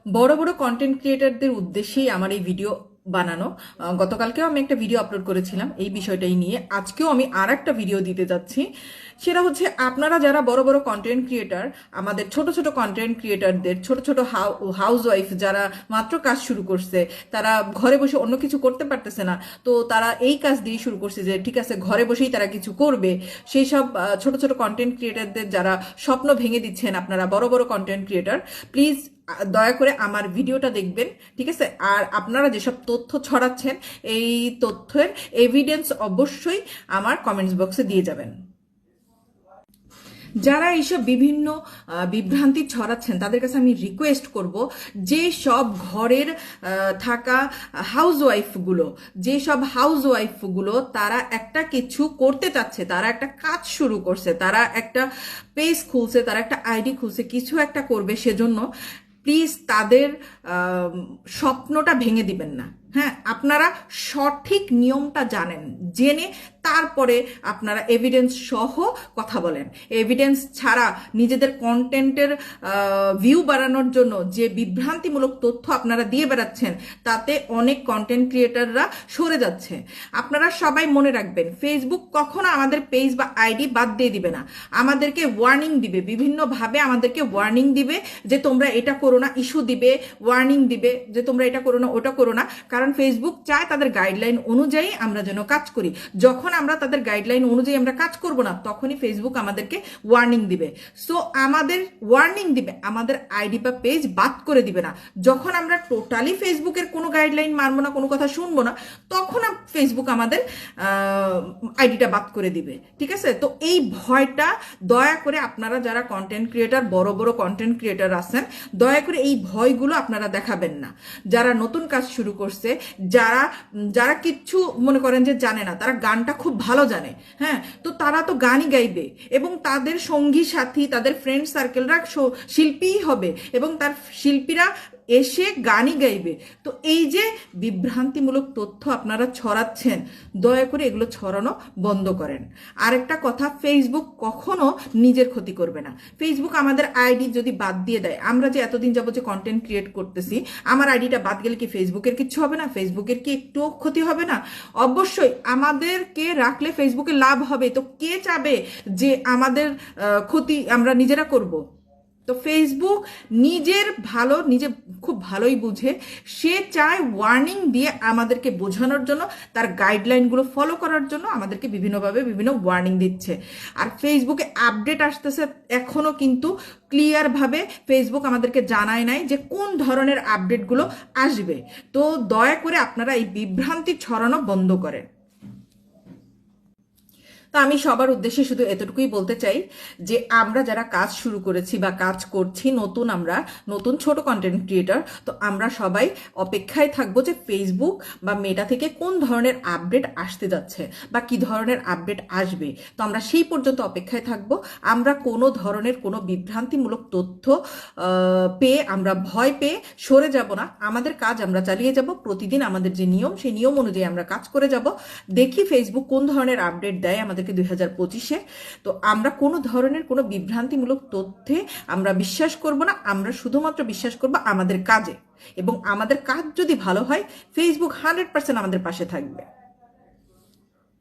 বড় বড় কন্টেন্ট ক্রিয়েটারদের উদ্দেশ্যেই আমার এই ভিডিও বানানো। গতকালকেও আমি একটা ভিডিও আপলোড করেছিলাম এই বিষয়টাই নিয়ে। আজকেও আমি আর একটা ভিডিও দিতে যাচ্ছি। সেটা হচ্ছে, আপনারা যারা বড় বড় কন্টেন্ট ক্রিয়েটার, আমাদের ছোট ছোট কন্টেন্ট ক্রিয়েটারদের, ছোট ছোট হাউস ওয়াইফ যারা মাত্র কাজ শুরু করছে, তারা ঘরে বসে অন্য কিছু করতে পারতেছে না, তো তারা এই কাজ দিয়ে শুরু করছে যে ঠিক আছে ঘরে বসেই তারা কিছু করবে। সেই সব ছোট ছোট কন্টেন্ট ক্রিয়েটারদের যারা স্বপ্ন ভেঙে দিচ্ছেন, আপনারা বড় বড় কন্টেন্ট ক্রিয়েটার, প্লিজ দয়া করে আমার ভিডিওটা দেখবেন, ঠিক আছে? আর আপনারা যেসব তথ্য ছড়াচ্ছেন, এই তথ্যের এভিডেন্স অবশ্যই আমার কমেন্টস বক্সে দিয়ে যাবেন। যারা এইসব বিভিন্ন বিভ্রান্তি ছড়াচ্ছেন তাদের কাছে আমি রিকোয়েস্ট করব, যে সব ঘরের থাকা হাউসওয়াইফগুলো, তারা একটা কিছু করতে চাচ্ছে, তারা একটা কাজ শুরু করছে, তারা একটা পেজ খুলছে, তারা একটা আইডি খুলছে, কিছু একটা করবে, সেজন্য প্লিজ তাদের স্বপ্নটা ভেঙে দিবেন না। হ্যাঁ, আপনারা সঠিক নিয়মটা জানেন, জেনে তারপরে আপনারা এভিডেন্স সহ কথা বলেন। এভিডেন্স ছাড়া নিজেদের কন্টেন্টের ভিউ বাড়ানোর জন্য যে বিভ্রান্তিমূলক তথ্য আপনারা দিয়ে বেড়াচ্ছেন, তাতে অনেক কন্টেন্ট ক্রিয়েটাররা সরে যাচ্ছে। আপনারা সবাই মনে রাখবেন, ফেসবুক কখনো আমাদের পেজ বা আইডি বাদ দিয়ে দিবে না, আমাদেরকে ওয়ার্নিং দিবে, বিভিন্নভাবে আমাদেরকে ওয়ার্নিং দিবে যে তোমরা এটা করো না, ইস্যু দিবে, ওয়ার্নিং দিবে যে তোমরা এটা করো না, ওটা করো না। কারণ ফেসবুক চায় তাদের গাইডলাইন অনুযায়ী আমরা যেন কাজ করি। যখন আমরা তাদের গাইডলাইন অনুযায়ী আমরা কাজ করব না, তখনই ফেসবুক আমাদেরকে ওয়ার্নিং দিবে। সো আমাদের ওয়ার্নিং দিবে, আমাদের আইডি বা পেজ বাদ করে দিবে না। যখন আমরা টোটালি ফেসবুকের কোনো গাইডলাইন মানবো না, কোনো কথা শুনবো না, তখন ফেসবুক আমাদের আইডিটা বাদ করে দিবে, ঠিক আছে? তো এই ভয়টা দয়া করে আপনারা যারা কন্টেন্ট ক্রিয়েটার, বড় বড় কন্টেন্ট ক্রিয়েটার আছেন, দয়া করে এই ভয়গুলো আপনারা দেখাবেন না। যারা নতুন কাজ শুরু করছে, যারা যারা কিচ্ছু মনে করেন যে জানে না, তারা গানটা খুব ভালো জানে, হ্যাঁ, তো তারা তো গানই গাইবে, এবং তাদের সঙ্গী সাথী, তাদের ফ্রেন্ড সার্কেলরা শিল্পীই হবে, এবং তার শিল্পীরা এসে গানই গাইবে। তো এই যে বিভ্রান্তিমূলক তথ্য আপনারা ছড়াচ্ছেন, দয়া করে এগুলো ছড়ানো বন্ধ করেন। আরেকটা কথা, ফেসবুক কখনো নিজের ক্ষতি করবে না। ফেসবুক আমাদের আইডি যদি বাদ দিয়ে দেয়, আমরা যে এতদিন যাবত যে কন্টেন্ট ক্রিয়েট করতেছি, আমার আইডিটা বাদ গেলে কি ফেসবুকের কিচ্ছু হবে না? ফেসবুকের কি একটুও ক্ষতি হবে না? অবশ্যই আমাদেরকে রাখলে ফেসবুকে লাভ হবে। তো কে চাবে যে আমাদের ক্ষতি আমরা নিজেরা করব? তো ফেসবুক নিজের ভালো নিজে খুব ভালোই বুঝে, সে চায় ওয়ার্নিং দিয়ে আমাদেরকে বোঝানোর জন্য, তার গাইডলাইনগুলো ফলো করার জন্য আমাদেরকে বিভিন্নভাবে বিভিন্ন ওয়ার্নিং দিচ্ছে। আর ফেসবুকে আপডেট আসতেছে, এখনো কিন্তু ক্লিয়ারভাবে ফেসবুক আমাদেরকে জানায় নাই যে কোন ধরনের আপডেটগুলো আসবে। তো দয়া করে আপনারা এই বিভ্রান্তি ছড়ানো বন্ধ করেন। তো আমি সবার উদ্দেশ্যে শুধু এতটুকুই বলতে চাই যে আমরা যারা কাজ শুরু করেছি বা কাজ করছি, আমরা নতুন ছোট কন্টেন্ট ক্রিয়েটার, তো আমরা সবাই অপেক্ষায় থাকবো যে ফেসবুক বা মেটা থেকে কোন ধরনের আপডেট আসতে যাচ্ছে বা কি ধরনের আপডেট আসবে। তো আমরা সেই পর্যন্ত অপেক্ষায় থাকবো। আমরা কোনো ধরনের কোনো বিভ্রান্তিমূলক তথ্য পেয়ে আমরা ভয় পেয়ে সরে যাব না। আমাদের কাজ আমরা চালিয়ে যাব। প্রতিদিন আমাদের যে নিয়ম, সেই নিয়ম অনুযায়ী আমরা কাজ করে যাব। দেখি ফেসবুক কোন ধরনের আপডেট দেয় আমাদেরকে 2025-এ। তো আমরা কোনো ধরনের কোনো বিভ্রান্তিমূলক তথ্যে আমরা বিশ্বাস করব না। আমরা শুধুমাত্র বিশ্বাস করব আমাদের কাজে, এবং আমাদের কাজ যদি ভালো হয়, ফেসবুক 100% আমাদের পাশে থাকবে।